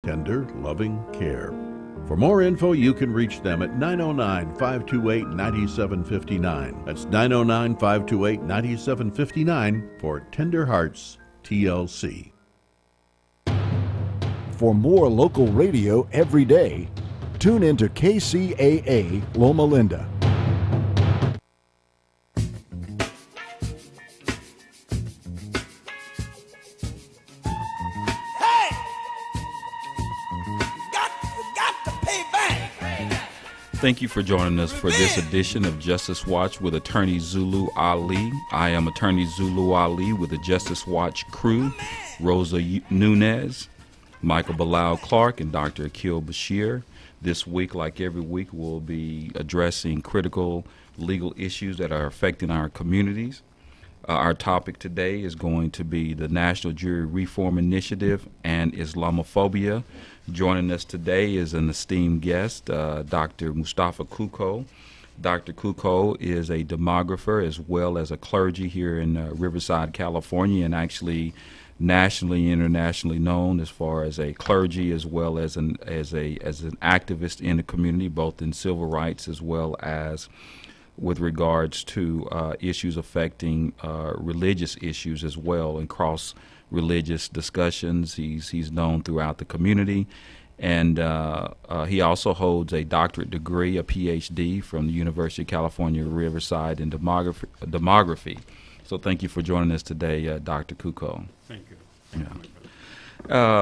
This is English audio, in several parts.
tender, loving care. For more info, you can reach them at 909-528-9759. That's 909-528-9759 for Tender Hearts TLC. For more local radio every day, tune into KCAA Loma Linda. Thank you for joining us for this edition of Justice Watch with Attorney Zulu Ali. I am Attorney Zulu Ali with the Justice Watch crew, Rosa Nunez, Michael Bilal Clark, and Dr. Akil Bashir. This week, like every week, we'll be addressing critical legal issues that are affecting our communities. Our topic today is going to be the National Jury Reform Initiative and Islamophobia. Joining us today is an esteemed guest, Dr. Mustafa Kuko. Dr. Kuko is a demographer as well as a clergy here in Riverside, California, and actually nationally, internationally known as far as a clergy as well as an activist in the community, both in civil rights as well as with regards to issues affecting religious issues as well and cross-religious discussions. He's known throughout the community, and he also holds a doctorate degree, a PhD from the University of California, Riverside in demography. So thank you for joining us today, Dr. Kuko. Thank you.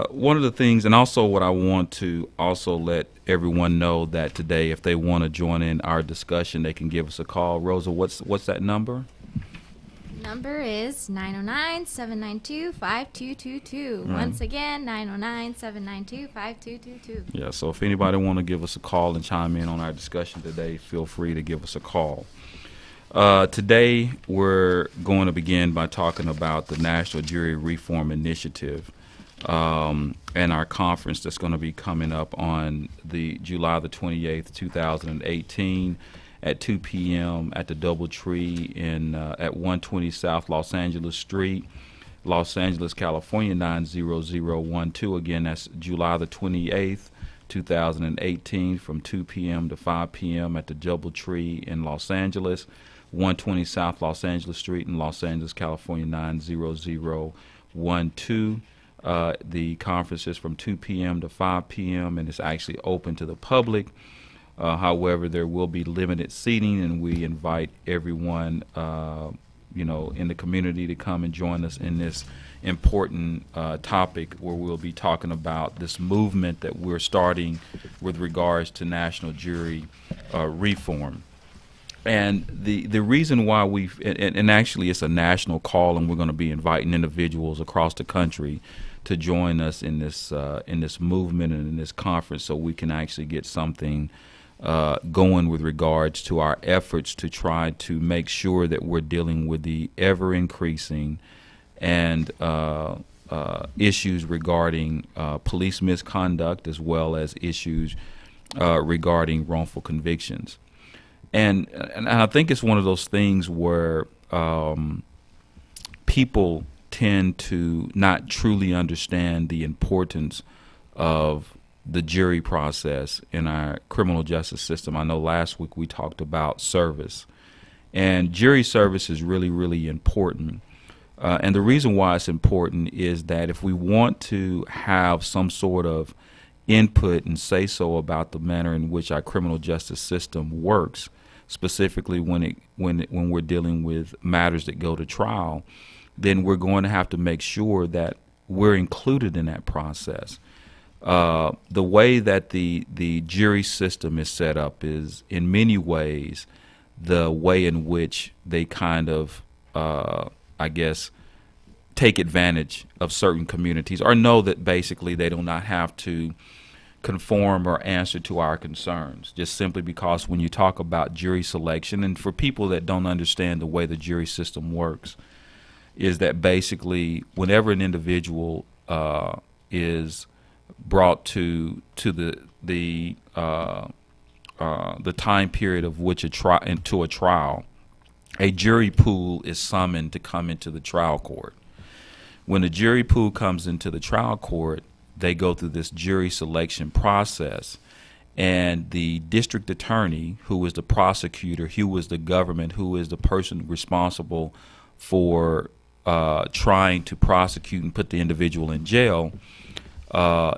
One of the things, and also what I want to also let everyone know that today, if they want to join in our discussion, they can give us a call. Rosa, what's that number? Number is 909-792-5222. Once again, 909-792-5222. Yeah, so if anybody want to give us a call and chime in on our discussion today, feel free to give us a call. Today, we're going to begin by talking about the National Jury Reform Initiative and our conference that's going to be coming up on the July the 28th, 2018 at 2 p.m. at the DoubleTree at 120 South Los Angeles Street, Los Angeles, California, 90012. Again, that's July the 28th, 2018 from 2 p.m. to 5 p.m. at the DoubleTree in Los Angeles, 120 South Los Angeles Street in Los Angeles, California, 90012. The conference is from 2 p.m. to 5 p.m. and it's actually open to the public. However, there will be limited seating, and we invite everyone, in the community to come and join us in this important topic where we'll be talking about this movement that we're starting with regards to national jury reform. And the reason why and actually it's a national call, and we're going to be inviting individuals across the country to join us in this movement and in this conference, so we can actually get something going with regards to our efforts to try to make sure that we're dealing with the ever-increasing and issues regarding police misconduct, as well as issues regarding wrongful convictions. And I think it's one of those things where people tend to not truly understand the importance of the jury process in our criminal justice system. I know last week we talked about service, and jury service is really, really important. And the reason why it's important is that if we want to have some sort of input and say so about the manner in which our criminal justice system works, specifically when we're dealing with matters that go to trial, then we're going to have to make sure that we're included in that process. The way that the jury system is set up is, in many ways, the way in which they kind of, take advantage of certain communities, or know that basically they do not have to conform or answer to our concerns, just simply because when you talk about jury selection, and for people that don't understand the way the jury system works, is that basically whenever an individual is brought to the time period of which a trial, a jury pool is summoned to come into the trial court. When the jury pool comes into the trial court, they go through this jury selection process, and the district attorney, who is the prosecutor, who is the government, who is the person responsible for trying to prosecute and put the individual in jail,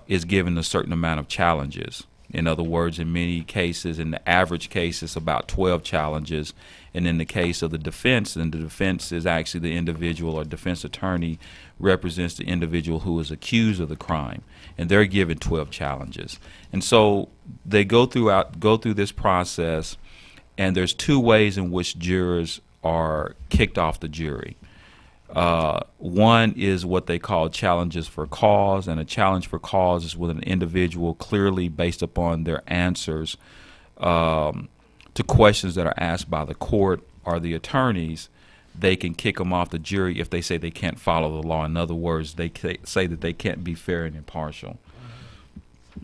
is given a certain amount of challenges. In other words, in many cases, in the average case, it's about 12 challenges. And in the case of the defense, then the defense is actually the individual, or defense attorney represents the individual who is accused of the crime, and they're given 12 challenges. And so they go through this process, and there's two ways in which jurors are kicked off the jury. One is what they call challenges for cause, and a challenge for cause is when an individual, clearly based upon their answers to questions that are asked by the court or the attorneys, they can kick them off the jury if they say they can't follow the law. In other words, they say that they can't be fair and impartial.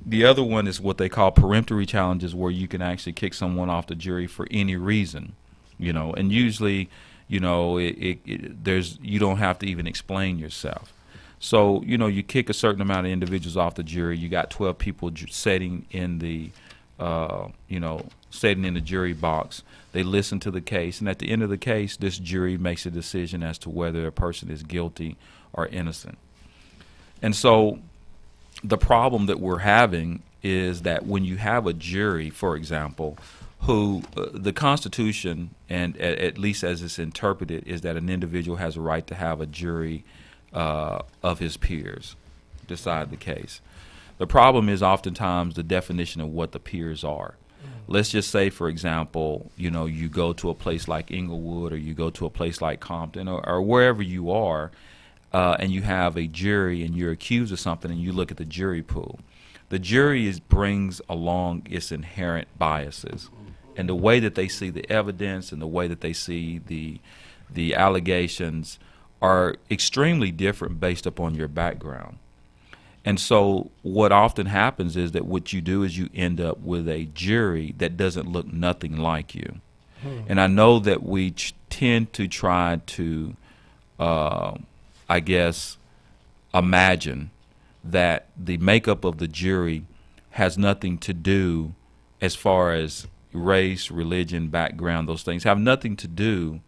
The other one is what they call peremptory challenges, where you can actually kick someone off the jury for any reason, and usually, you don't have to even explain yourself. So, you kick a certain amount of individuals off the jury. You got 12 people sitting in the, sitting in the jury box. They listen to the case, and at the end of the case, this jury makes a decision as to whether a person is guilty or innocent. And so the problem that we're having is that when you have a jury, for example, who the Constitution, and at least as it's interpreted, is that an individual has a right to have a jury of his peers decide the case. The problem is oftentimes the definition of what the peers are. Let's just say, for example, you go to a place like Inglewood, or you go to a place like Compton, or wherever you are, and you have a jury and you're accused of something, and you look at the jury pool. The jury brings along its inherent biases, and the way that they see the evidence and the way that they see the allegations are extremely different based upon your background. And so what often happens is that what you do is you end up with a jury that doesn't look nothing like you. And I know that we tend to try to, imagine that the makeup of the jury has nothing to do, as far as race, religion, background, those things have nothing to do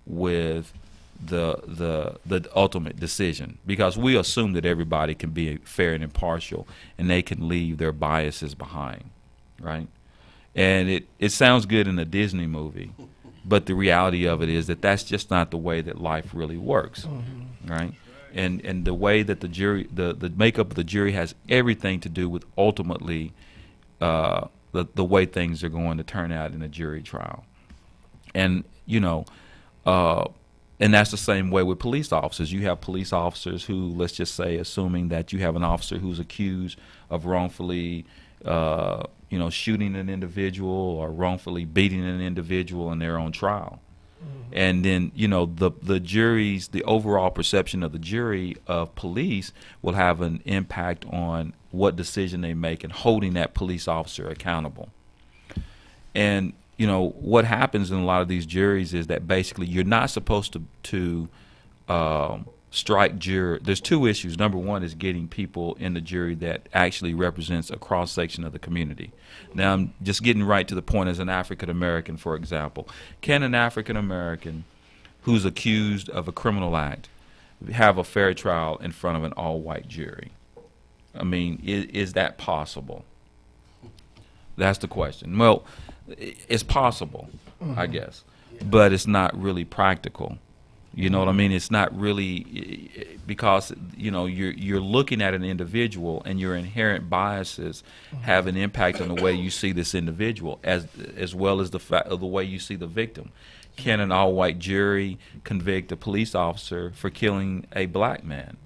with the ultimate decision, because we assume that everybody can be fair and impartial, and they can leave their biases behind, right? And it sounds good in a Disney movie, but the reality of it is that that's just not the way that life really works, right? And the way that the jury, the makeup of the jury has everything to do with ultimately the way things are going to turn out in a jury trial. And and that's the same way with police officers. You have police officers who, let's just say, assuming that you have an officer who's accused of wrongfully, shooting an individual or wrongfully beating an individual, and they're on trial. And then, the jury's, the overall perception of the jury of police will have an impact on what decision they make and holding that police officer accountable. And what happens in a lot of these juries is that basically you're not supposed to strike juror. There's two issues. Number one is getting people in the jury that actually represents a cross section of the community. Now, I'm just getting right to the point. As an African American, for example, can an African American who's accused of a criminal act have a fair trial in front of an all-white jury? I mean, is that possible? That's the question. Well, it's possible, I guess, but it's not really practical. You know what I mean? It's not really, because you're looking at an individual, and your inherent biases have an impact on the way you see this individual, as well as the way you see the victim. Can an all-white jury convict a police officer for killing a black man?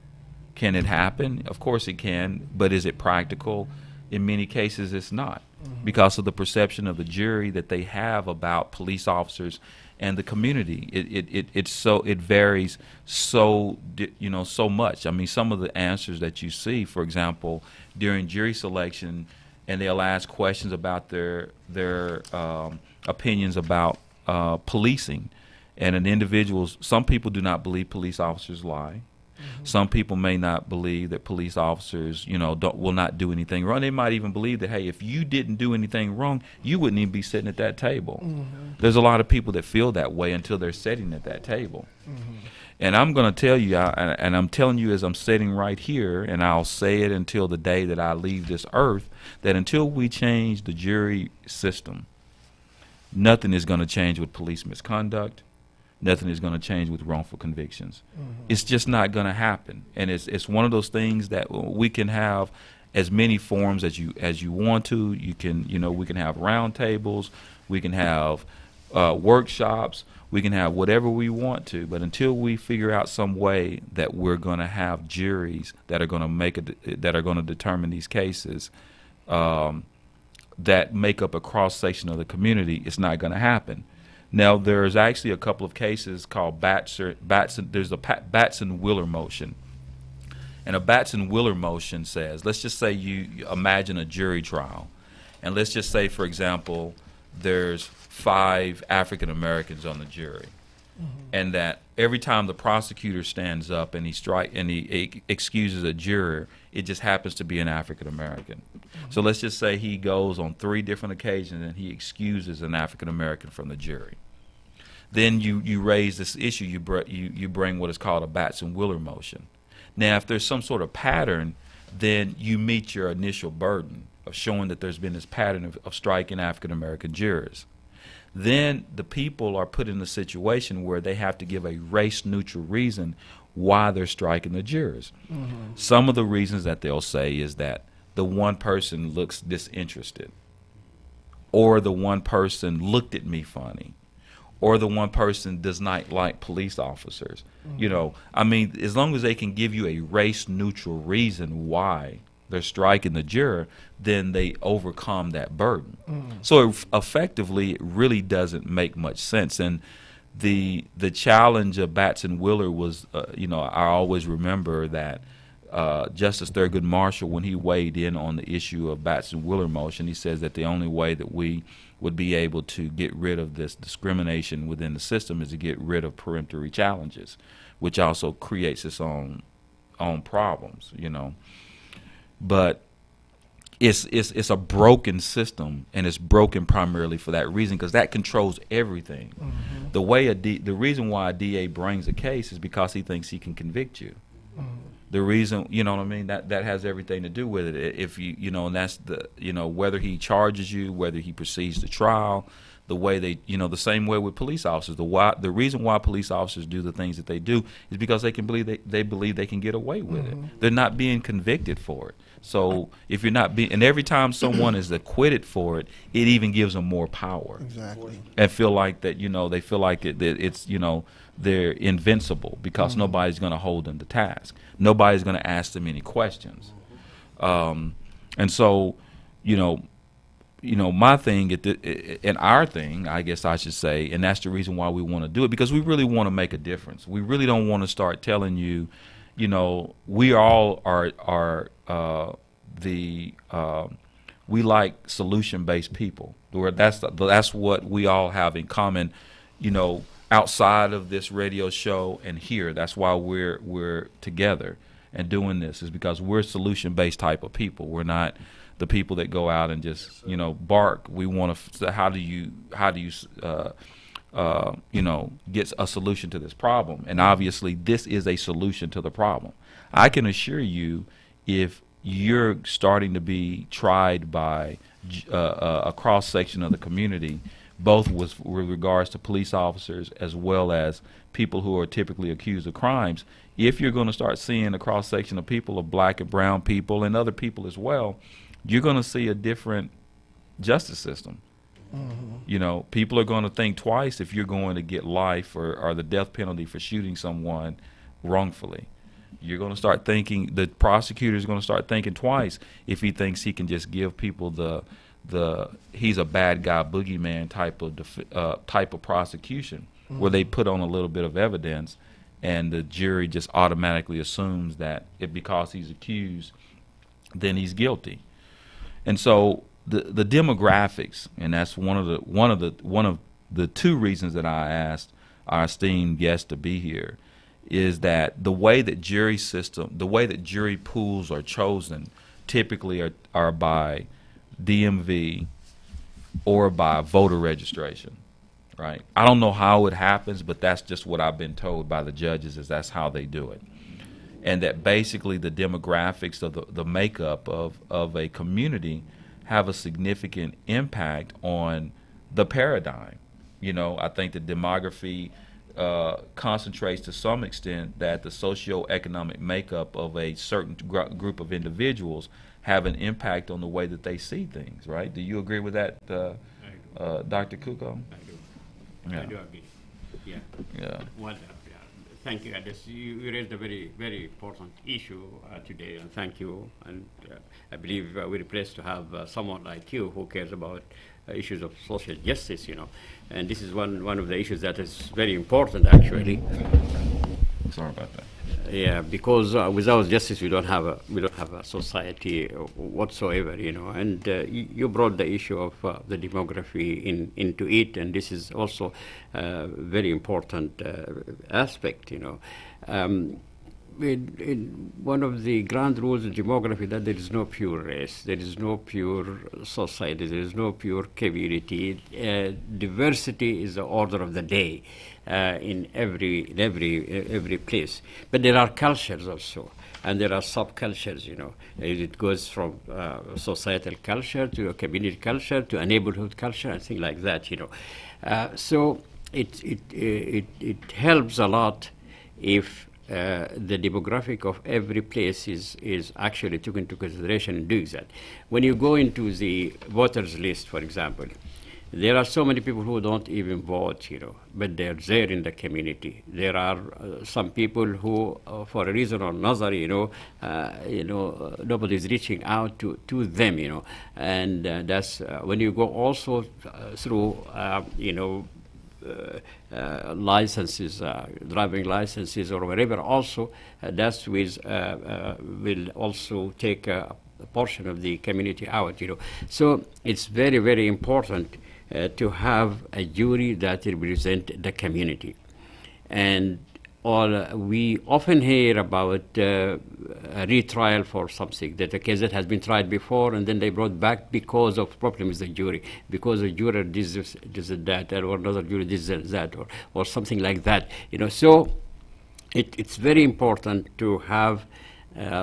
Can it happen? Of course it can, but is it practical? In many cases, it's not, because of the perception of the jury that they have about police officers and the community. It varies so much. I mean, some of the answers that you see, for example, during jury selection, and they'll ask questions about their opinions about policing, and some people do not believe police officers lie. Some people may not believe that police officers, will not do anything wrong. They might even believe that, hey, if you didn't do anything wrong, you wouldn't even be sitting at that table. There's a lot of people that feel that way until they're sitting at that table. And I'm going to tell you, and I'm telling you as I'm sitting right here, and I'll say it until the day that I leave this earth, that until we change the jury system, nothing is going to change with police misconduct. Nothing is going to change with wrongful convictions. It's just not going to happen. And it's one of those things that we can have as many forms as you want to. We can have round tables, we can have workshops, we can have whatever we want to. But until we figure out some way that we're going to have juries that are going to determine these cases, that make up a cross section of the community, it's not going to happen. Now, there's actually a couple of cases called there's a Batson-Willer motion. And a Batson-Willer motion says, let's just say you imagine a jury trial. And let's just say, for example, there's 5 African Americans on the jury. And that every time the prosecutor stands up and he excuses a juror, it just happens to be an African American. So let's just say he goes on 3 different occasions and he excuses an African American from the jury. Then you raise this issue, you bring what is called a Batson-Willer motion. Now, if there's some sort of pattern, then you meet your initial burden of showing that there's been this pattern of striking African American jurors. Then the people are put in a situation where they have to give a race-neutral reason why they're striking the jurors. Some of the reasons that they'll say is that the one person looks disinterested, or the one person looked at me funny, or the one person does not like police officers. As long as they can give you a race-neutral reason why they're striking the juror, then they overcome that burden. So effectively, it really doesn't make much sense. And the challenge of Batson-Willer was, I always remember that Justice Thurgood Marshall, when he weighed in on the issue of Batson-Willer motion, he says that the only way that we would be able to get rid of this discrimination within the system is to get rid of peremptory challenges, which also creates its own problems, But it's a broken system, and it's broken primarily for that reason, because that controls everything. The reason why a DA brings a case is because he thinks he can convict you. The reason, that has everything to do with it. If and that's whether he charges you, whether he proceeds to trial, the way they, the same way with police officers. The reason why police officers do the things that they do is because they believe they can get away with it. They're not being convicted for it. So if you're not being, and every time someone is acquitted for it, it even gives them more power. Exactly. And feel like that, they feel like that it's, they're invincible because nobody's going to hold them to task. Nobody's going to ask them any questions. And so, my thing, and our thing, I guess I should say, and that's the reason why we want to do it, because we really want to make a difference. We really don't want to start telling you, we all are we like solution-based people. Where that's what we all have in common, outside of this radio show and here. That's why we're together and doing this, is because we're solution-based type of people. We're not the people that go out and just bark. We want to. How do you get a solution to this problem? And obviously, this is a solution to the problem. I can assure you, if you're starting to be tried by a cross section of the community, both with regards to police officers as well as people who are typically accused of crimes, if you're going to start seeing a cross section of people, of black and brown people and other people as well, you're going to see a different justice system. People are going to think twice if you're going to get life or the death penalty for shooting someone wrongfully. You're going to start thinking, the prosecutor is going to start thinking twice if he thinks he can just give people the he's a bad guy, boogeyman type of prosecution, where they put on a little bit of evidence and the jury just automatically assumes that because he's accused, then he's guilty. And so the demographics, and that's one of the 2 reasons that I asked our esteemed guest to be here, is that the way that jury pools are chosen typically are by DMV or by voter registration, right? I don't know how it happens, but that's just what I've been told by the judges, is that's how they do it. And that basically the demographics of the makeup of a community have a significant impact on the paradigm. I think the demography concentrates to some extent that the socioeconomic makeup of a certain group of individuals have an impact on the way that they see things, right? Do you agree with that, Dr. Kuko? I do. Yeah. I do agree. Yeah. Yeah. Well, thank you, Addis. You raised a very, very important issue today, and thank you. And I believe we're pleased to have someone like you who cares about issues of social justice, And this is one of the issues that is very important, actually. Sorry about that. Yeah, because without justice, we don't have a society whatsoever, And you brought the issue of the demography into it, and this is also a very important aspect, One of the grand rules of demography that there is no pure race, there is no pure society, there is no pure community. Diversity is the order of the day in every place. But there are cultures also, and there are subcultures. It goes from societal culture to a community culture to a neighborhood culture and things like that. So it helps a lot if the demographic of every place is actually taken into consideration in doing that. When you go into the voters list, for example, there are so many people who don't even vote, but they're there in the community. There are some people who, for a reason or another, nobody is reaching out to them, and that's when you go also through, licenses, driving licenses or whatever, also that will also take a portion of the community out, So it's very, very important to have a jury that represent the community. And we often hear about a retrial for something, that a case that has been tried before and then they brought back because of problems with the jury, because the juror did this, that, or another jury did that, or something like that. So it's very important to have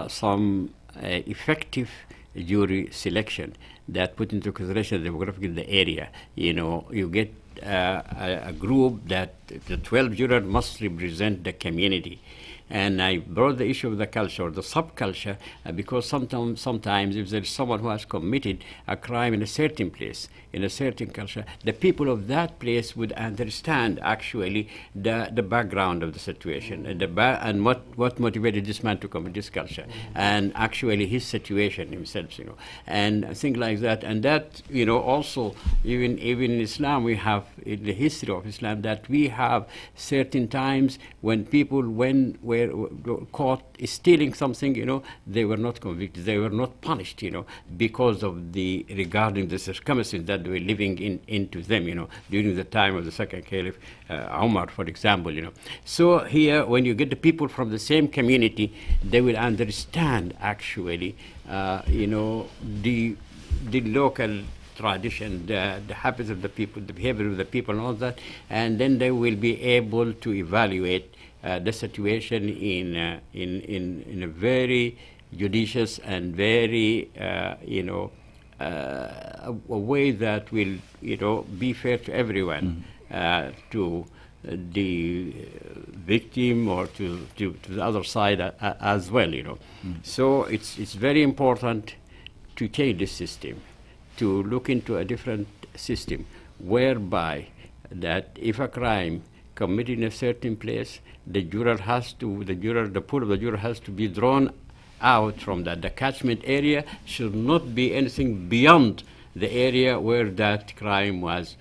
some effective jury selection that put into consideration the demographic in the area. You get a group that the 12 jurors must represent the community. And I brought the issue of the culture, the subculture, because sometimes if there's someone who has committed a crime in a certain place, in a certain culture, the people of that place would understand actually the background of the situation and what motivated this man to commit this culture, and actually his situation himself, and things like that. And that, also even in Islam, we have in the history of Islam that we have certain times when people were caught stealing something, they were not convicted, they were not punished, because of regarding the circumstances that they were living into them, during the time of the second caliph, Umar, for example, So here, when you get the people from the same community, they will understand actually, the local tradition, the habits of the people, the behavior of the people, and all that, and then they will be able to evaluate the situation in a very judicious and very a way that will be fair to everyone, to the victim or to the other side as well. So it's very important to change the system, to look into a different system whereby that if a crime committed in a certain place, the pool of the juror has to be drawn out from that. The catchment area should not be anything beyond the area where that crime was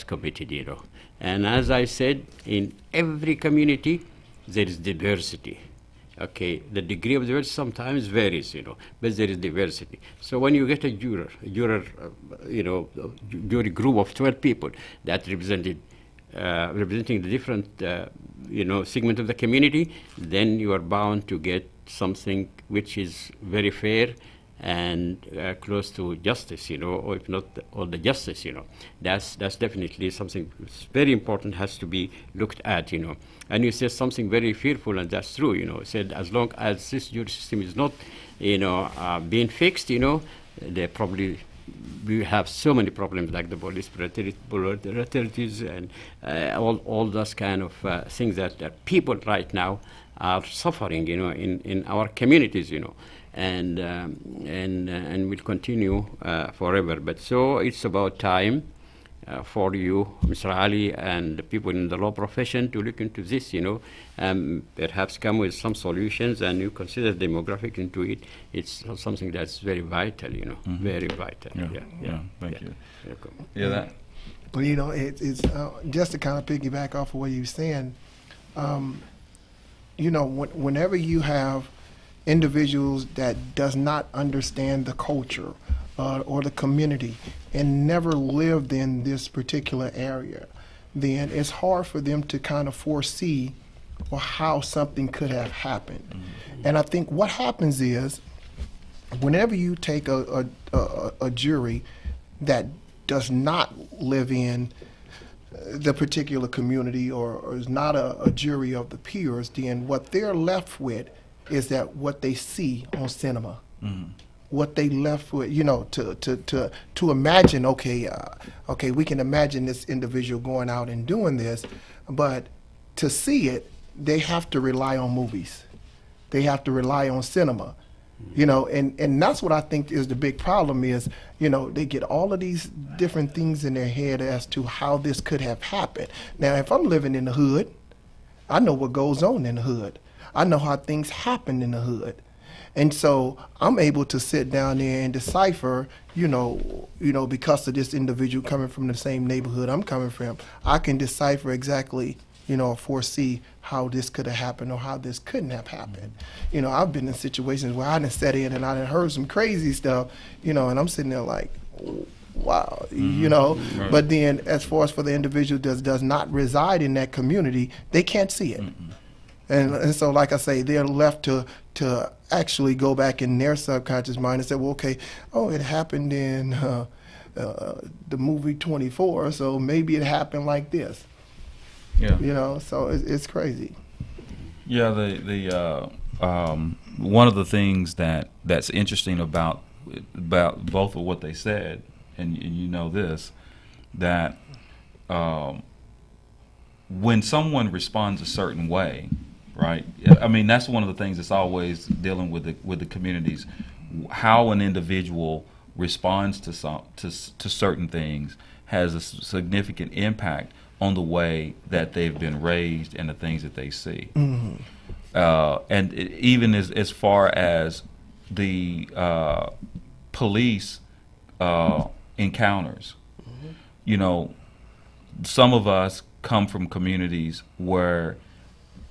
committed, And as I said, in every community, there is diversity. Okay, the degree of diversity sometimes varies, but there is diversity. So when you get a jury group of 12 people that represented representing the different, segment of the community, then you are bound to get something which is very fair and close to justice, or if not all the justice, That's definitely something that's very important, has to be looked at, And you said something very fearful, and that's true, Said as long as this jury system is not, being fixed, they probably we have so many problems like the police brutalities and all those kind of things that people right now are suffering, in our communities, and will continue forever. But so it's about time for you, Mr. Ali, and the people in the law profession to look into this, perhaps come with some solutions, and you consider demographic into it. It's something that's very vital, very vital. Yeah. Thank you. Yeah, that. Well, it's just to kind of piggyback off of what you were saying, whenever you have individuals that does not understand the culture or the community and never lived in this particular area, then it's hard for them to kind of foresee or how something could have happened. Mm-hmm. And I think what happens is whenever you take a jury that does not live in the particular community or is not a jury of the peers, then what they're left with is that what they see on cinema. Mm-hmm. What they left with, to imagine, okay, we can imagine this individual going out and doing this, but to see it, they have to rely on movies. They have to rely on cinema, and that's what I think is the big problem is, they get all of these different things in their head as to how this could have happened. Now, if I'm living in the hood, I know what goes on in the hood. I know how things happen in the hood. And so I'm able to sit down there and decipher, because of this individual coming from the same neighborhood I'm coming from, I can decipher exactly, foresee how this could have happened or how this couldn't have happened. I've been in situations where I done sat in and I done heard some crazy stuff, and I'm sitting there like, wow, Right. But then as far as for the individual that does not reside in that community, they can't see it. Mm-hmm. And so, like I say, they're left to actually go back in their subconscious mind and say, well, okay, it happened in the movie 24, so maybe it happened like this. Yeah. So it's crazy. Yeah, the one of the things that's interesting about both of what they said, and this, that when someone responds a certain way, right? I mean, that's one of the things that's always dealing with the communities. How an individual responds to certain things has a significant impact on the way that they've been raised and the things that they see. Mm-hmm. And even as far as the police encounters, mm-hmm. Some of us come from communities where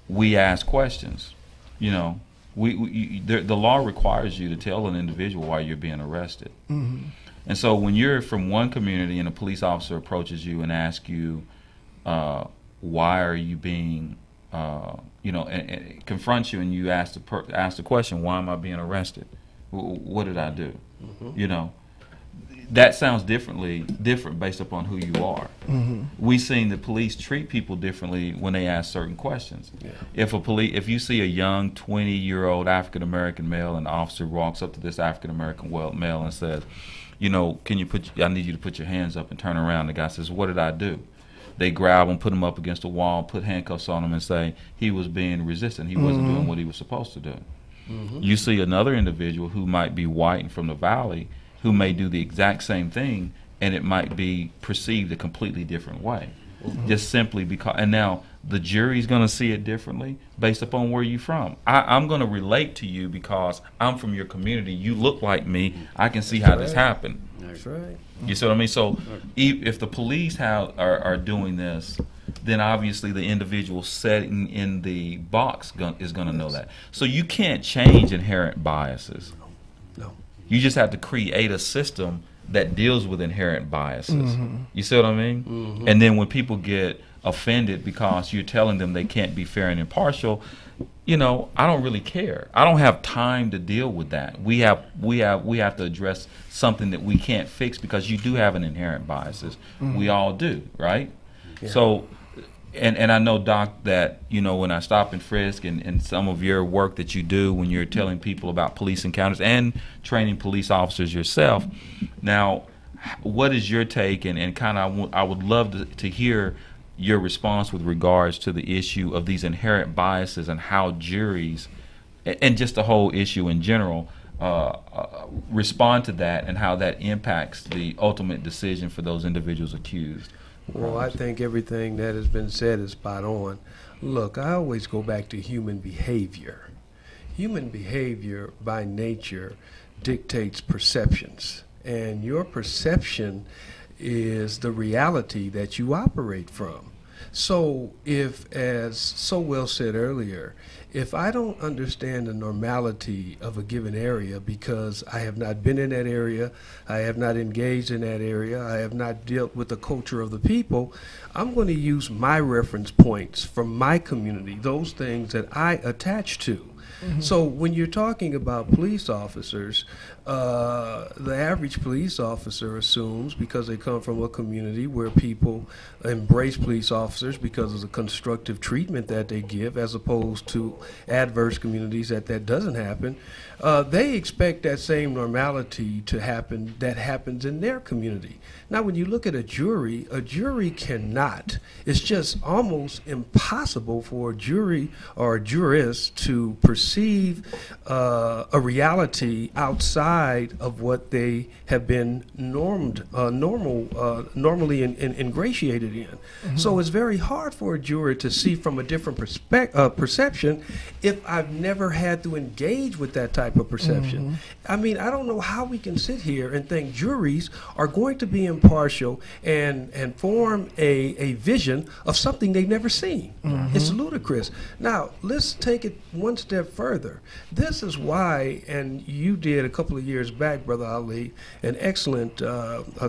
we ask questions. The law requires you to tell an individual why you're being arrested. Mm-hmm. And so when you're from one community and a police officer approaches you and asks you, why are you being, and confronts you, and you ask the question, why am I being arrested? What did I do? Mm-hmm. That sounds different based upon who you are. Mm-hmm. We've seen the police treat people differently when they ask certain questions. Yeah. If you see a young 20-year-old African American male, and the officer walks up to this African American male and says, I need you to put your hands up and turn around. The guy says, what did I do? They grab him, put him up against a wall, put handcuffs on him, and say he was being resistant. He wasn't doing what he was supposed to do. Mm-hmm. You see another individual who might be white and from the valley, who may do the exact same thing, and it might be perceived a completely different way. Mm-hmm. Just simply because, and now the jury's going to see it differently based upon where you're from. I'm going to relate to you because I'm from your community. You look like me. I can see how this happened. That's right. You see what I mean? So if the police are doing this, then obviously the individual sitting in the box is going to know that. So you can't change inherent biases. No. You just have to create a system that deals with inherent biases. Mm-hmm. You see what I mean? Mm-hmm. And then when people get offended because you're telling them they can't be fair and impartial, I don't really care. I don't have time to deal with that. We have to address something that we can't fix because you do have an inherent biases. We all do, right? Yeah. So, and I know, Doc, that when I stop and frisk and some of your work that you do when you're telling people about police encounters and training police officers yourself. Now, what is your take, and kind of I would love to hear your response with regards to the issue of these inherent biases and how juries and just the whole issue in general respond to that, and how that impacts the ultimate decision for those individuals accused. Well, I think everything that has been said is spot on. Look, I always go back to human behavior. Human behavior by nature dictates perceptions, and your perception is the reality that you operate from. So if, as so well said earlier, if I don't understand the normality of a given area because I have not been in that area, I have not engaged in that area, I have not dealt with the culture of the people, I'm going to use my reference points from my community, those things that I attach to. So when you're talking about police officers, the average police officer assumes, because they come from a community where people embrace police officers because of the constructive treatment that they give, as opposed to adverse communities that doesn't happen, they expect that same normality to happen that happens in their community. Now, when you look at a jury cannot. It's just almost impossible for a jury or a jurist to perceive a reality outside of what they have been normally ingratiated in. So it's very hard for a juror to see from a different perception if I've never had to engage with that type of perception. I mean, I don't know how we can sit here and think juries are going to be impartial and form a vision of something they've never seen. It's ludicrous. Now, let's take it one step further. This is why, and you did a couple of years back, Brother Ali, an excellent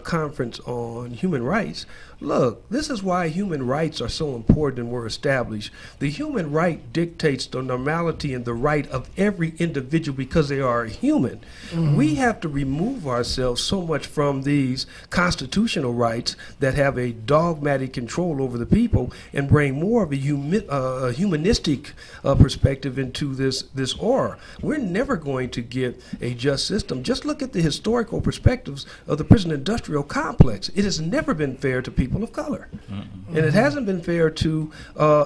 conference on human rights. Look, this is why human rights are so important and were established. The human right dictates the normality and the right of every individual because they are a human. We have to remove ourselves so much from these constitutional rights that have a dogmatic control over the people and bring more of a humanistic perspective into this aura. We're never going to get a just system. Just look at the historical perspectives of the prison industrial complex. It has never been fair to people of color. And it hasn't been fair to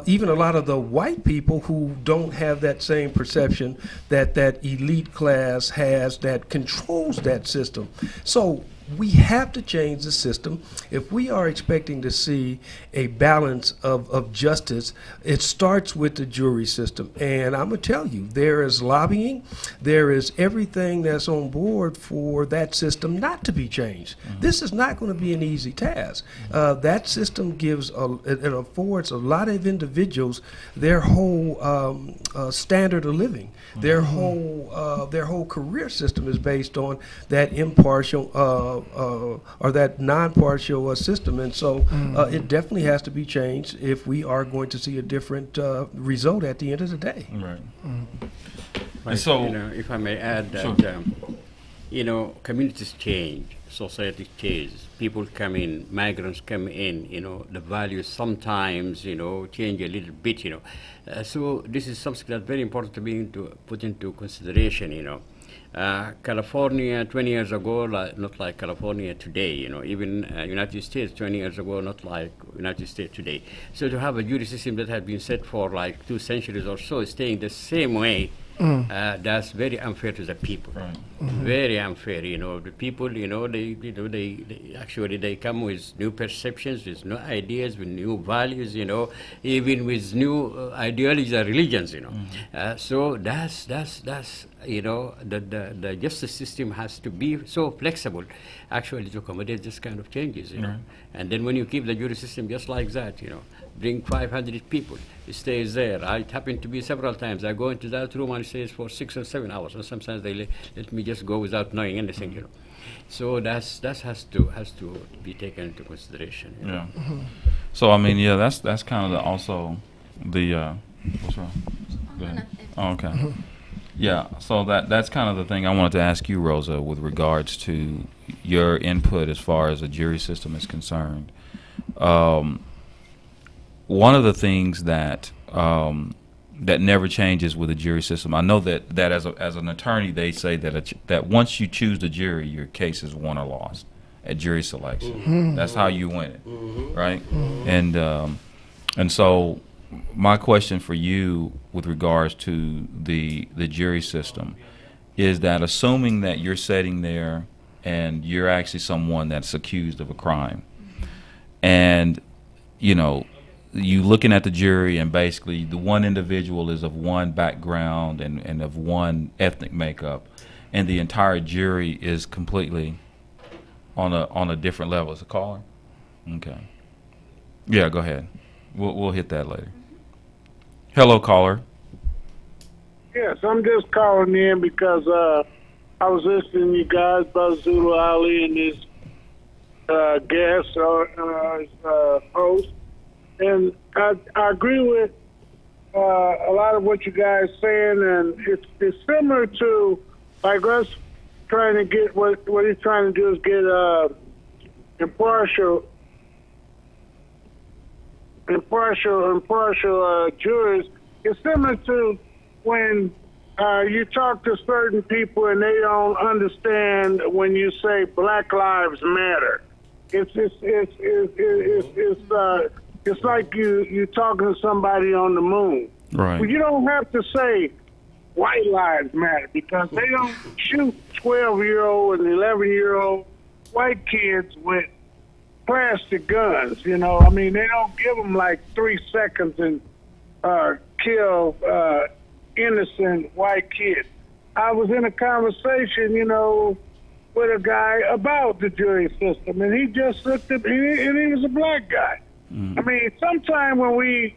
even a lot of the white people who don't have that same perception that that elite class has that controls that system. So we have to change the system. If we are expecting to see a balance of justice, it starts with the jury system. And I'm going to tell you, there is lobbying, there is everything that's on board for that system not to be changed. This is not going to be an easy task. That system gives, it affords a lot of individuals their whole standard of living. Their whole career system is based on that impartial or that non-partial system, and so it definitely has to be changed if we are going to see a different result at the end of the day. Right. Right. So, if I may add that, sure. Communities change, society changes, people come in, migrants come in, the values sometimes, change a little bit, so this is something that's very important to be put into consideration, California 20 years ago, not like California today, even United States 20 years ago, not like United States today. So to have a jury system that had been set for like 2 centuries or so, staying the same way, that's very unfair to the people. Right. Very unfair. The people, they actually they come with new perceptions, with new ideas, with new values. Even with new ideologies and religions. So that's the justice system has to be so flexible, actually, to accommodate this kind of changes. And then when you keep the jury system just like that, bring 500 people, it stays there. I happen to be several times. I go into that room and it stays for 6 or 7 hours, and sometimes they let me just go without knowing anything. So that has to be taken into consideration. So I mean, yeah, that's kind of also the what's wrong? Go ahead. Oh, okay. Yeah, so that's kind of the thing I wanted to ask you, Rosa, with regards to your input as far as the jury system is concerned. One of the things that that never changes with the jury system, I know that as an attorney, they say that once you choose the jury, your case is won or lost at jury selection. Mm-hmm. That's how you win it, right? Mm-hmm. And so my question for you with regards to the jury system is that, assuming that you're sitting there and you're actually someone that's accused of a crime, and you looking at the jury, and basically the one individual is of one background and of one ethnic makeup, and the entire jury is completely on a different level. Is a caller? Okay. Yeah, go ahead. We'll hit that later. Hello, caller. Yes, I'm just calling in because I was listening to you guys, Brother Zulu Ali and his guest or host, and I agree with a lot of what you guys saying, and it's similar to like us trying to get what he's trying to do is get impartial jurors. It's similar to when you talk to certain people and they don't understand when you say Black Lives Matter. It's like you talking to somebody on the moon. Right. Well, you don't have to say White Lives Matter because they don't shoot 12-year-old and 11-year-old white kids with plastic guns. I mean, they don't give them like 3 seconds and kill innocent white kids. I was in a conversation, with a guy about the jury system, and he just looked at me, and he was a black guy. I mean, sometimes when we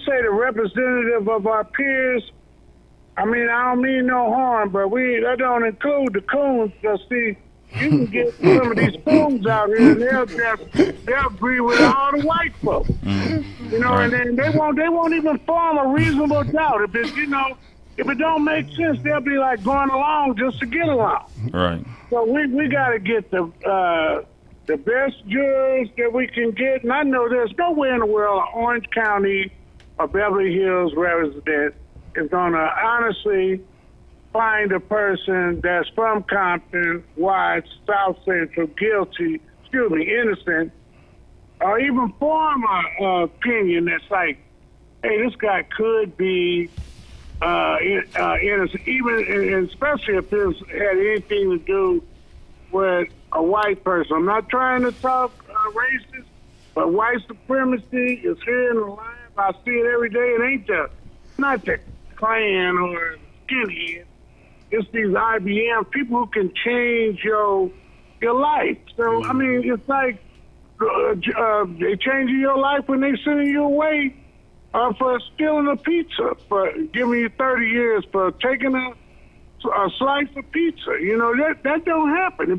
say the representative of our peers, I mean, I don't mean no harm, but that don't include the coons. Because see, you can get some of these coons out here, and they'll agree with all the white folks. Right. And then they won't even form a reasonable doubt. If it don't make sense, they'll be like going along just to get along. Right. So we got to get the best jurors that we can get. And I know there's nowhere in the world an Orange County or Beverly Hills resident is going to honestly find a person that's from Compton, white, South Central, innocent, or even form an opinion that's like, hey, this guy could be innocent, even, and especially if this had anything to do with a white person. I'm not trying to talk racist, but white supremacy is here in the line. I see it every day. It ain't not the Klan or skinhead. It's these IBM people who can change your life. So, I mean, it's like they changing your life when they sending you away for stealing a pizza, for giving you 30 years for taking a slice of pizza. That don't happen.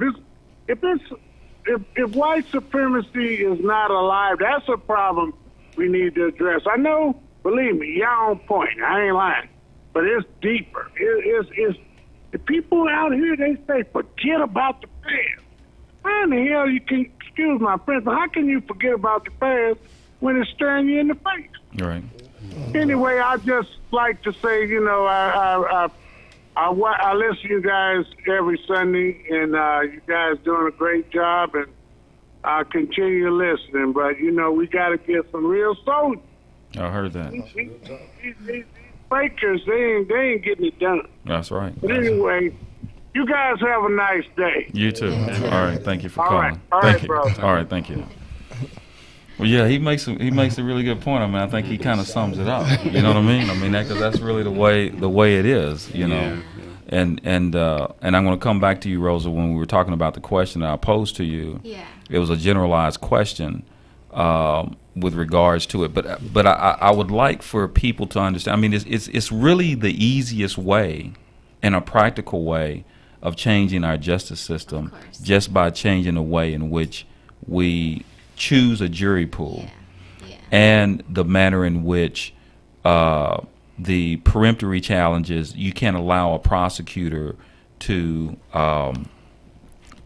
If white supremacy is not alive, that's a problem we need to address. I know, believe me, y'all on point. I ain't lying, but it's deeper. It's the people out here. They say forget about the past. How in the hell you can? Excuse my French, but how can you forget about the past when it's staring you in the face? Right. Anyway, I just like to say, I listen to you guys every Sunday, and you guys doing a great job, and I continue listening. But we got to get some real soldiers. I heard that. These fakers, they ain't getting it done. That's right. But anyway, you guys have a nice day. You too. All right. Thank you for calling. All Thank right, you. bro. All right. Thank you. Well, yeah, he makes a really good point. I mean, I think he kind of sums it up. You know what I mean? I mean, because that's really the way it is. And I'm going to come back to you, Rosa, when we were talking about the question that I posed to you. Yeah. It was a generalized question with regards to it, but I would like for people to understand. I mean, it's really the easiest way and a practical way of changing our justice system, just by changing the way in which we choose a jury pool, Yeah. and the manner in which the peremptory challenges, you can't allow a prosecutor to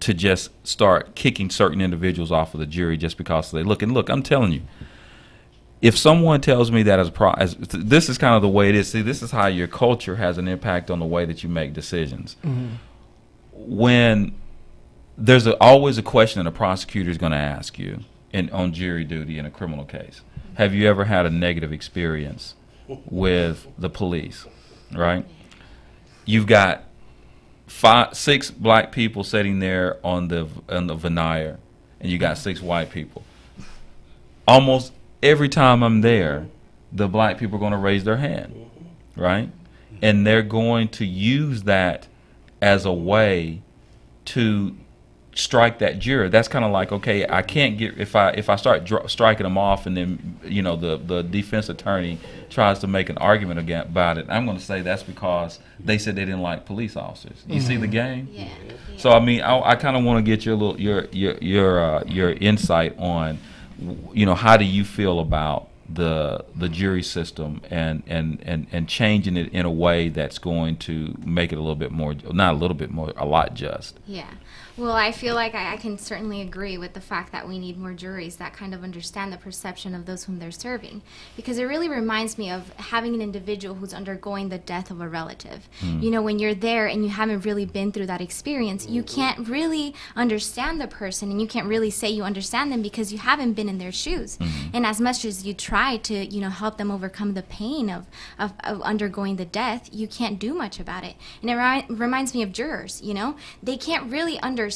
just start kicking certain individuals off of the jury just because they look. And look, I'm telling you, if someone tells me that this is kind of the way it is. See, this is how your culture has an impact on the way that you make decisions. When there's always a question that a prosecutor is going to ask you on jury duty in a criminal case. Have you ever had a negative experience with the police? Right? You've got 6 black people sitting there on the veneer, and you got 6 white people. Almost every time I'm there, the black people are going to raise their hand, right? And they're going to use that as a way to strike that juror. That's kind of like, okay, I can't get, if I start striking them off, and then the defense attorney tries to make an argument about it, I'm going to say that's because they said they didn't like police officers. You see the game? Yeah. So I mean, I kind of want to get your insight on, how do you feel about the jury system and changing it in a way that's going to make it a little bit more, not a little bit more, a lot just. Yeah. Well, I feel like I can certainly agree with the fact that we need more juries that kind of understand the perception of those whom they're serving, because it really reminds me of having an individual who's undergoing the death of a relative. When you're there and you haven't really been through that experience, you can't really understand the person, and you can't really say you understand them because you haven't been in their shoes. And as much as you try to, help them overcome the pain of undergoing the death, you can't do much about it. And it reminds me of jurors. They can't really understand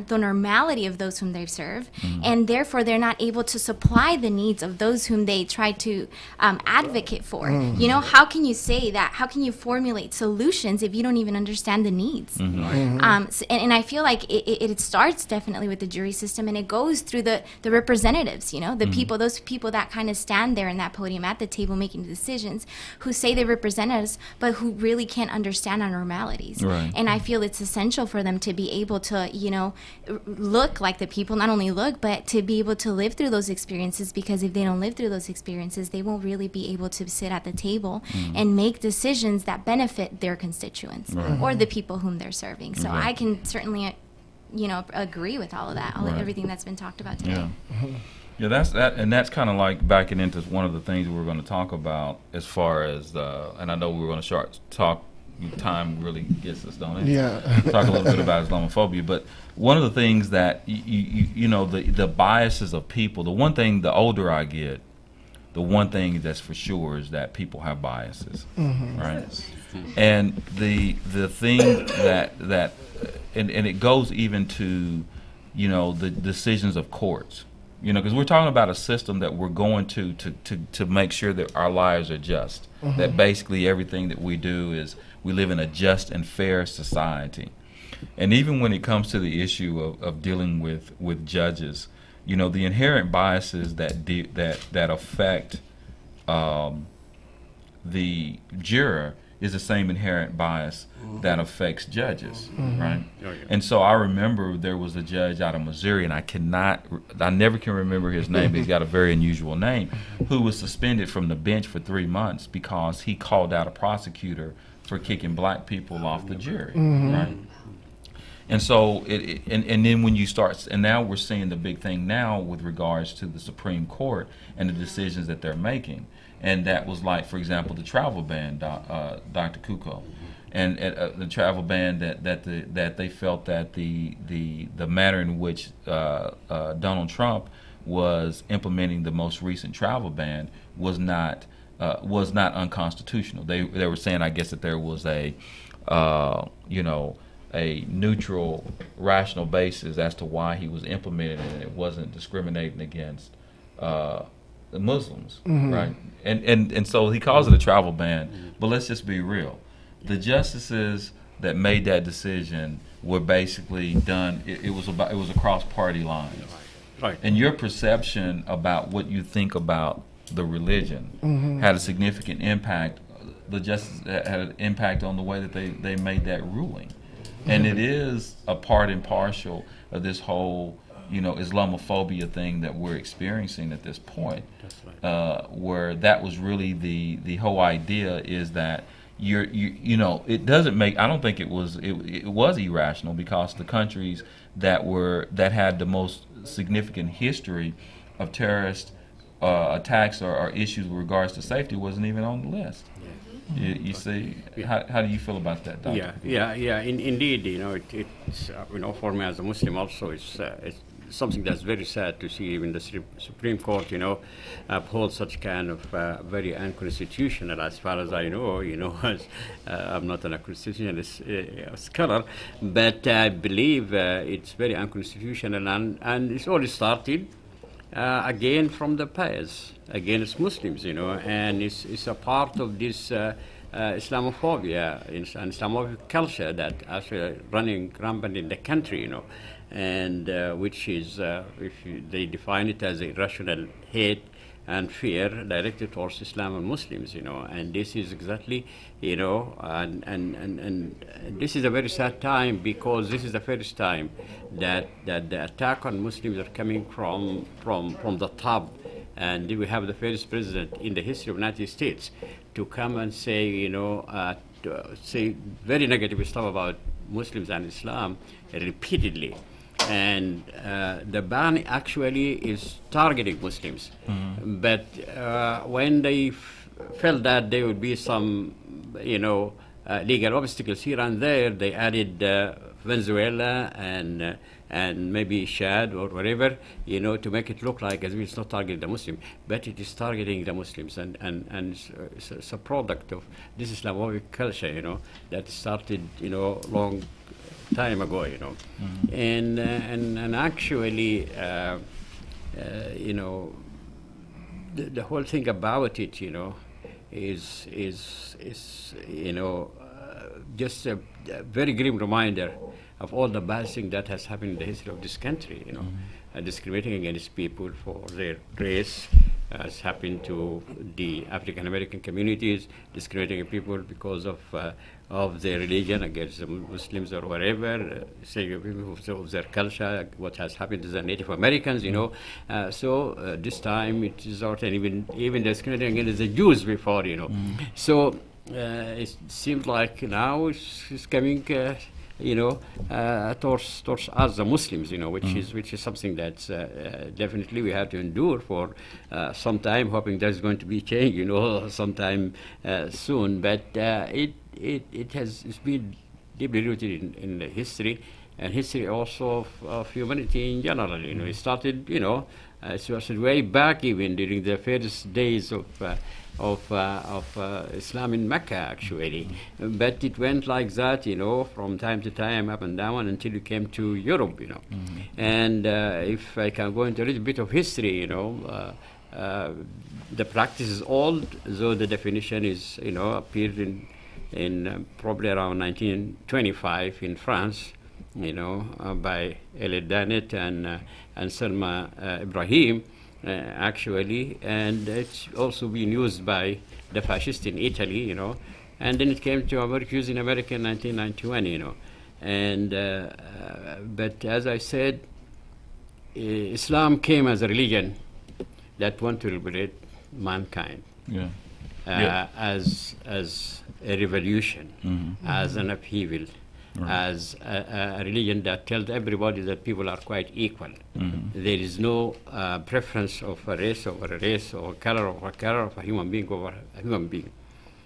the normality of those whom they serve, and therefore they're not able to supply the needs of those whom they try to advocate for. How can you say that? How can you formulate solutions if you don't even understand the needs? And I feel like it starts definitely with the jury system, and it goes through the representatives, the people, those people that kind of stand there in that podium at the table making decisions, who say they represent us, but who really can't understand our normalities. Right. And I feel it's essential for them to be able to, look like the people, not only look, but to be able to live through those experiences, because if they don't live through those experiences, they won't really be able to sit at the table and make decisions that benefit their constituents or the people whom they're serving. So I can certainly, agree with all of that, everything that's been talked about today. Yeah, that's kind of like backing into one of the things we're going to talk about as far as and I know we're going to talk. Time really gets us, don't it? Yeah. Talk a little bit about Islamophobia, but one of the things that the biases of people. The one thing, the older I get, the one thing that's for sure is that people have biases, right? And the thing that and it goes even to the decisions of courts. Because we're talking about a system that we're going to make sure that our lives are just. That basically everything that we do is we live in a just and fair society. And even when it comes to the issue of dealing with judges, the inherent biases that affect the juror is the same inherent bias that affects judges, right? And so I remember there was a judge out of Missouri, and I never can remember his name, but he's got a very unusual name, who was suspended from the bench for 3 months because he called out a prosecutor for kicking black people off the jury, right? And so and then when you start, and now we're seeing the big thing now with regards to the Supreme Court and the decisions that they're making. And that was like, for example, the travel ban, Dr. Kuko, and the travel ban that they felt that the manner in which Donald Trump was implementing the most recent travel ban was not unconstitutional. They were saying, I guess, that there was a neutral, rational basis as to why he was implementing it, and it wasn't discriminating against the Muslims, right? And so he calls it a travel ban. But let's just be real. The justices that made that decision were basically done. It was across party lines. Right. And your perception about what you think about the religion had a significant impact. The justice had an impact on the way that they made that ruling. And it is a part and parcel of this whole Islamophobia thing that we're experiencing at this point. That's right. Where that was really the whole idea is that it doesn't make. I don't think it was irrational, because the countries that had the most significant history of terrorist attacks or issues with regards to safety wasn't even on the list. You see, how do you feel about that, Dr.? Indeed, it's for me as a Muslim also, it's something that's very sad to see even the Supreme Court, uphold such kind of very unconstitutional, as far as I know. I'm not a constitutional scholar, but I believe it's very unconstitutional, and it's all started again from the past against Muslims, and it's a part of this Islamophobia and Islamic culture that actually running rampant in the country, and which is, they define it as irrational hate and fear directed towards Islam and Muslims, and this is exactly, and this is a very sad time, because this is the first time that the attack on Muslims are coming from the top, and we have the first president in the history of the United States to come and say, say very negative stuff about Muslims and Islam repeatedly. And the ban actually is targeting Muslims. Mm-hmm. But when they felt that there would be some, legal obstacles here and there, they added Venezuela and maybe Chad or whatever, to make it look like as if it's not targeting the Muslim, but it is targeting the Muslims, and it's a product of this Islamic culture, that started, long time ago, mm-hmm. and actually, the whole thing about it, is just a very grim reminder of all the bad things that has happened in the history of this country, mm-hmm. Discriminating against people for their race, has happened to the African American communities, discriminating people because of their religion against the Muslims or whatever, saying people of their culture, what has happened to the Native Americans, So this time it is out, and even discriminating against the Jews before, So it seems like now it's coming. Towards us, the Muslims, which is something that's definitely we have to endure for some time, hoping there's going to be change, sometime soon. But it's been deeply rooted in the history, and history also of humanity in general. It started, it started way back even during the first days of Islam in Mecca, actually. But it went like that, from time to time, up and down, until it came to Europe, Mm-hmm. And if I can go into a little bit of history, the practice is old, though the definition is, appeared in probably around 1925 in France, by Elie Danet and Selma Ibrahim. Actually, and it's also been used by the fascists in Italy, and then it came to America, used in America in 1991, and but as I said, Islam came as a religion that wanted to liberate mankind, as a revolution, mm-hmm. as an upheaval. Right. As a religion that tells everybody that people are quite equal. Mm-hmm. There is no preference of a race over a race, or color over a color, of a human being over a human being.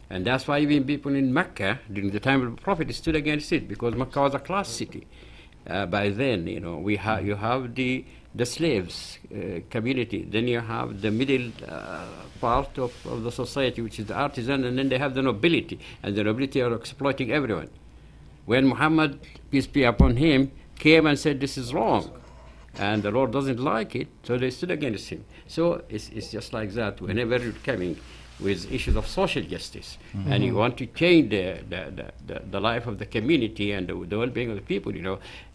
And that's why even people in Mecca, during the time of the Prophet, stood against it, because Mecca was a class city. By then, you have the slaves community, then you have the middle part of the society, which is the artisan, and then they have the nobility, and the nobility are exploiting everyone. When Muhammad, peace be upon him, came and said this is wrong, and the Lord doesn't like it, so they stood against him. So it's just like that. Whenever you're coming with issues of social justice, mm-hmm. and you want to change the life of the community and the well-being of the people,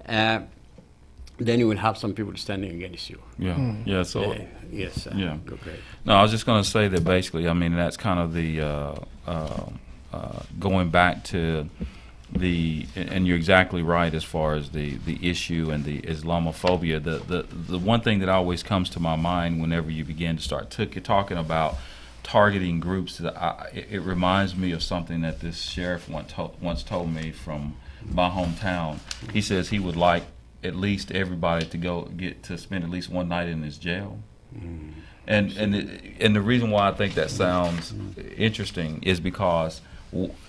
then you will have some people standing against you. Yeah, yeah. So yes, yeah. Okay. No, I was just going to say that basically, I mean, that's kind of the going back to and you're exactly right as far as the issue and the Islamophobia. The one thing that always comes to my mind whenever you begin to start talking about targeting groups, it reminds me of something that this sheriff once told me from my hometown. He says he would like at least everybody to get to spend at least one night in his jail. And the reason why I think that sounds interesting is because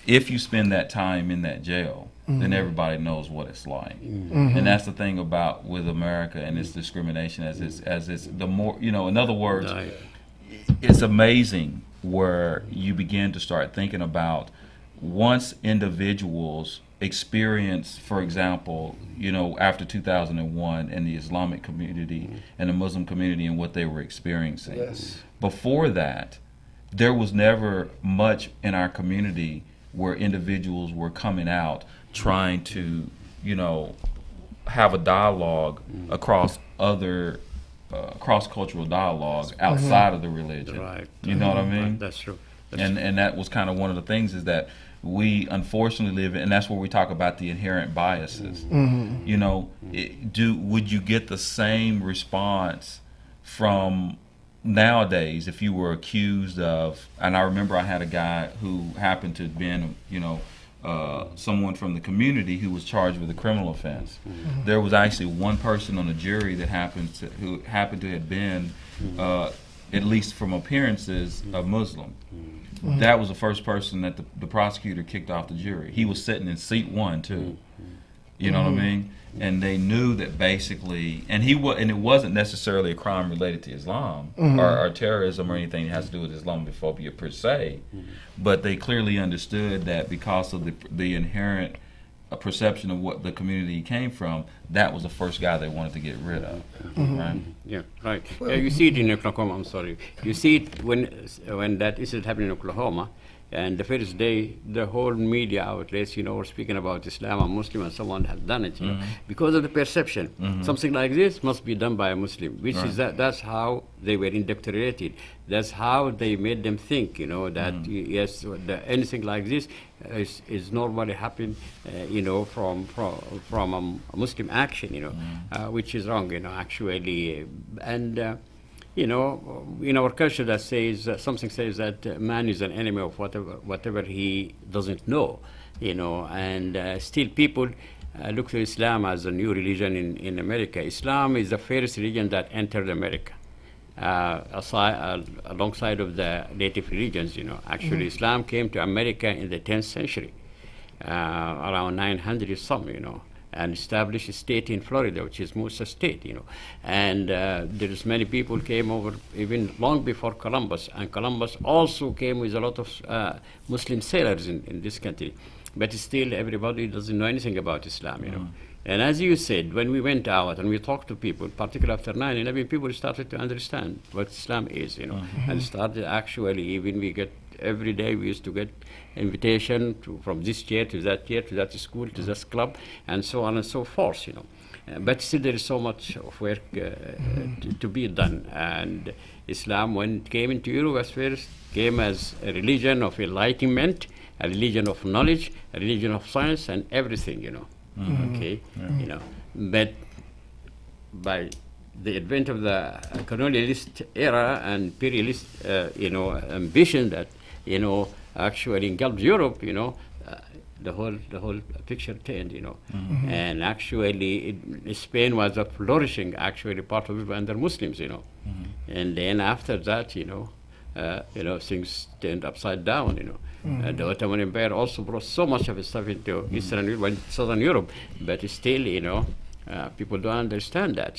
if you spend that time in that jail, then everybody knows what it's like. And that's the thing about with America and its discrimination, as it's the more, in other words, it's amazing where you begin to start thinking about once individuals experience, for example, after 2001 and the Islamic community and the Muslim community and what they were experiencing. Yes. Before that, there was never much in our community where individuals were coming out trying to, have a dialogue across other cross-cultural dialogue outside of the religion. Right. You know what I mean? That's true. And that was kind of one of the things is that we unfortunately live in, and that's where we talk about the inherent biases. Would you get the same response from nowadays if you were accused of, and I remember I had a guy who happened to have been, someone from the community who was charged with a criminal offense. There was actually one person on the jury that happened to have been, at least from appearances, a Muslim. That was the first person that the prosecutor kicked off the jury. He was sitting in seat 1 too. You know what I mean? And they knew that basically, and it wasn't necessarily a crime related to Islam or terrorism or anything that has to do with Islamophobia per se, but they clearly understood that because of the inherent perception of what the community came from, that was the first guy they wanted to get rid of. Right? Yeah, right. You see it in Oklahoma. I'm sorry. You see it when that incident happened in Oklahoma. And the first day, the whole media outlets, were speaking about Islam and Muslim, and someone has done it, because of the perception. Something like this must be done by a Muslim, which is that's how they were indoctrinated. That's how they made them think, that yes, anything like this is normally happen, from a Muslim action, which is wrong, actually, and. In our culture that says, something says that man is an enemy of whatever he doesn't know, and still people look to Islam as a new religion in America. Islam is the first religion that entered America, alongside of the native religions, Actually, Islam came to America in the 10th century, around 900 some, and established a state in Florida, which is Musa State, And there's many people came over even long before Columbus, and Columbus also came with a lot of Muslim sailors in this country. But still, everybody doesn't know anything about Islam, And as you said, when we went out and we talked to people, particularly after 9/11, people started to understand what Islam is, and started actually, even every day we used to get invitation from this chair to that school, to this club, and so on and so forth, But still there is so much of work to be done. And Islam, when it came into Europe, first came as a religion of enlightenment, a religion of knowledge, a religion of science and everything, Okay, But by the advent of the colonialist era and imperialist, ambition that, actually engulfed Europe, the whole picture changed, And actually, Spain was a flourishing, actually, part of it under Muslims, And then after that, things turned upside down, And the Ottoman Empire also brought so much of its stuff into Eastern Europe and Southern Europe, but still, people don't understand that,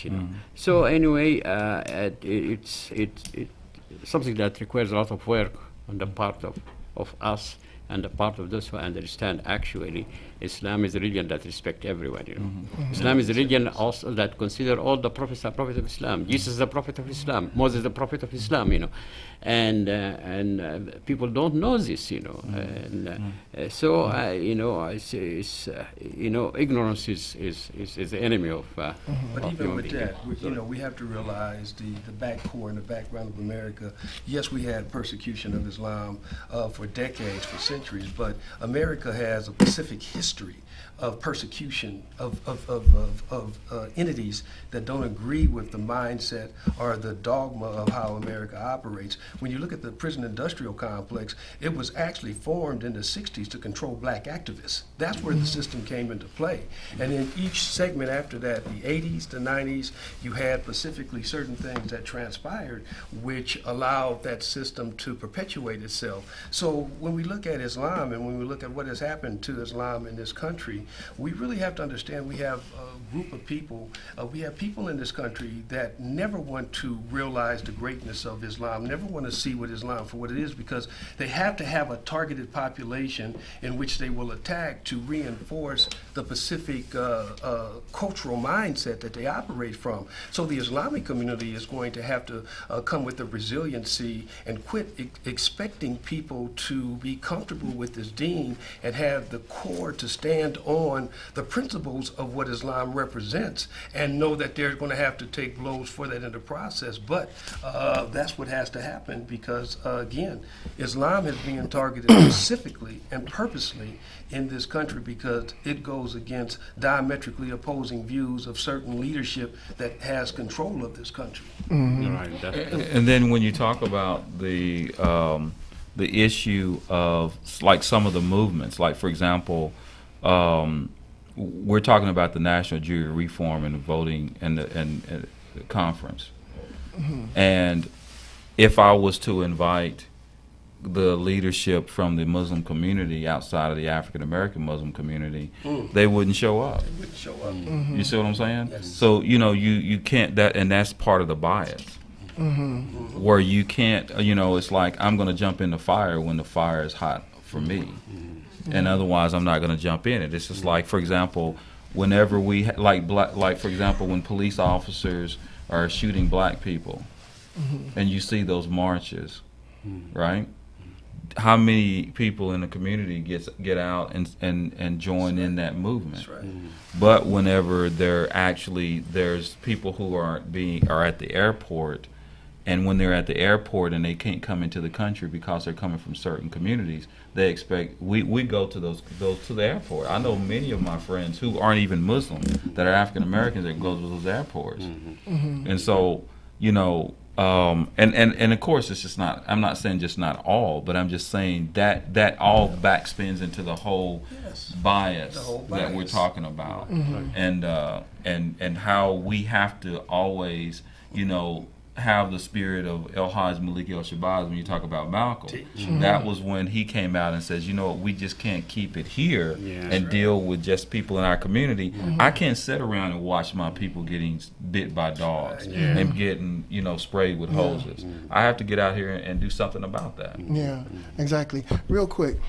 So anyway, it's something that requires a lot of work on the part of us and the part of those who understand actually Islam is a religion that respects everyone. Islam is a religion also that consider all the prophets are prophets of Islam. Jesus is the prophet of Islam. Moses is the prophet of Islam. And people don't know this. So ignorance is the enemy of. But even with that, we have to realize the background of America. Yes, we had persecution of Islam for decades, for centuries. centuries, but America has a Pacific history of persecution of entities that don't agree with the mindset or the dogma of how America operates. When you look at the prison industrial complex, it was actually formed in the 60s to control black activists. That's where the system came into play. And in each segment after that, the 80s, the 90s, you had specifically certain things that transpired which allowed that system to perpetuate itself. So when we look at Islam and when we look at what has happened to Islam in this country, we really have to understand we have a group of people, we have people in this country that never want to realize the greatness of Islam, never want to see what Islam for what it is, because they have to have a targeted population in which they will attack to reinforce the Pacific cultural mindset that they operate from. So the Islamic community is going to have to come with the resiliency and quit expecting people to be comfortable with this deen and have the core to stand on the principles of what Islam represents, and know that they're going to have to take blows for that in the process. But that's what has to happen, because again, Islam is being targeted specifically and purposely in this country because it goes against diametrically opposing views of certain leadership that has control of this country. Right. And then when you talk about the issue of like some of the movements, like for example, we're talking about the National Jury Reform and the voting and the conference. And if I was to invite the leadership from the Muslim community outside of the African American Muslim community, they wouldn't show up. They wouldn't show up. You see what I'm saying? Yes. So you can't, and that's part of the bias. Where you can't, it's like I'm going to jump in the fire when the fire is hot for me, and otherwise I'm not going to jump in it. It's just like, for example, whenever we like for example, when police officers are shooting black people, and you see those marches, right? How many people in the community get out and join in that movement? That's right. But whenever there's people who are at the airport, and when they're at the airport and they can't come into the country because they're coming from certain communities, they expect we go to those to the airport. I know many of my friends who aren't even Muslim that are African Americans that go to those airports, and so and of course it's just not. I'm not saying just not all, but I'm just saying that all backspins into the whole bias that we're talking about, and how we have to always have the spirit of El Hajj Malik El Shabazz when you talk about Malcolm. That was when he came out and says, we just can't keep it here and deal with just people in our community. I can't sit around and watch my people getting bit by dogs and getting, sprayed with hoses. I have to get out here and do something about that. Yeah, exactly. Real quick,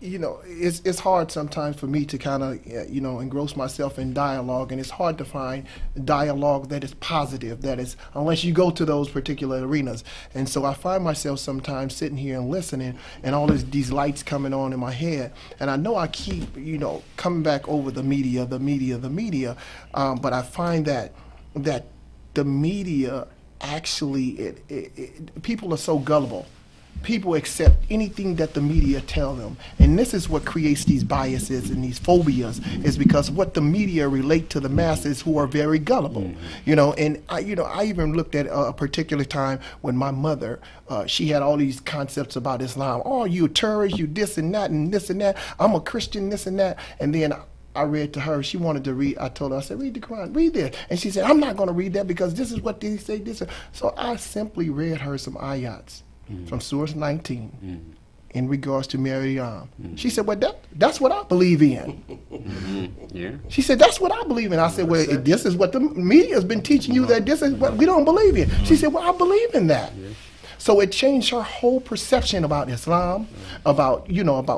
it's hard sometimes for me to kind of engross myself in dialogue, and it's hard to find dialogue that is positive, that is, unless you go to those particular arenas. And so I find myself sometimes sitting here and listening, and all these lights coming on in my head, and I know I keep coming back over the media, but I find that the media actually people are so gullible. People accept anything that the media tell them, and this is what creates these biases and these phobias, is because what the media relate to the masses who are very gullible. And I even looked at a particular time when my mother, she had all these concepts about Islam. Oh, you a terrorist, you this and that and this and that. I'm a Christian, this and that. And then I read to her. She wanted to read. I told her, I said, read the Quran, read this. And she said, I'm not going to read that because this is what they say. So I simply read her some ayats from Surah 19 in regards to Maryam. She said, well, that's what I believe in. She said, that's what I believe in. I said, well, this is what the media has been teaching you, that this is what we don't believe in. She said, well, I believe in that. So it changed her whole perception about Islam, about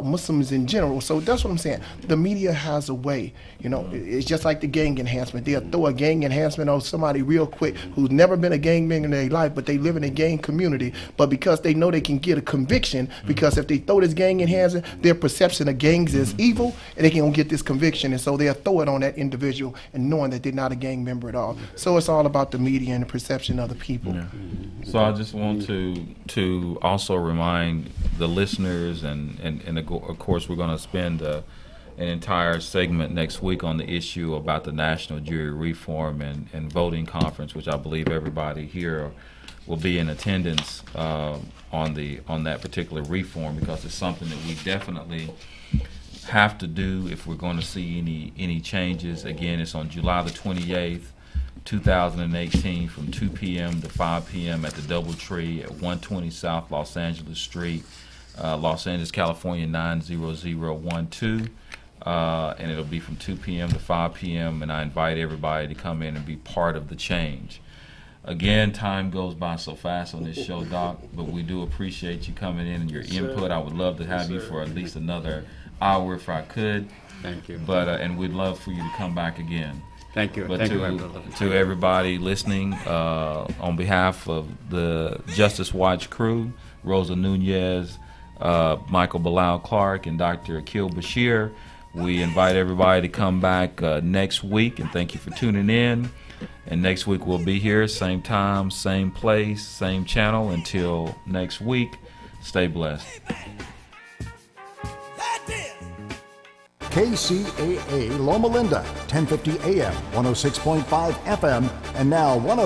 Muslims in general. So that's what I'm saying. The media has a way, it's just like the gang enhancement. They'll throw a gang enhancement on somebody real quick who's never been a gang member in their life, but they live in a gang community. But because they know they can get a conviction, because if they throw this gang enhancement, their perception of gangs is evil, and they can get this conviction. And so they'll throw it on that individual and knowing that they're not a gang member at all. So it's all about the media and the perception of the people. So I just want to to also remind the listeners, and of course we're going to spend an entire segment next week on the issue about the National Jury Reform and Voting Conference, which I believe everybody here will be in attendance on that particular reform, because it's something that we definitely have to do if we're going to see any changes. Again, it's on July the 28th, 2018, from 2 p.m. to 5 p.m. at the Doubletree at 120 South Los Angeles Street, Los Angeles, California 90012. And it'll be from 2 p.m. to 5 p.m. And I invite everybody to come in and be part of the change. Again, time goes by so fast on this show, Doc, but we do appreciate you coming in and your input. I would love to have you for at least another hour if I could. Thank you. But and we'd love for you to come back again. Thank you. But Thank you, my brother. to everybody listening, on behalf of the Justice Watch crew, Rosa Nunez, Michael Bilal Clark, and Dr. Akil Bashir, we invite everybody to come back next week, and thank you for tuning in. And next week we'll be here, same time, same place, same channel. Until next week, stay blessed. KCAA Loma Linda, 1050 AM, 106.5 FM, and now 106.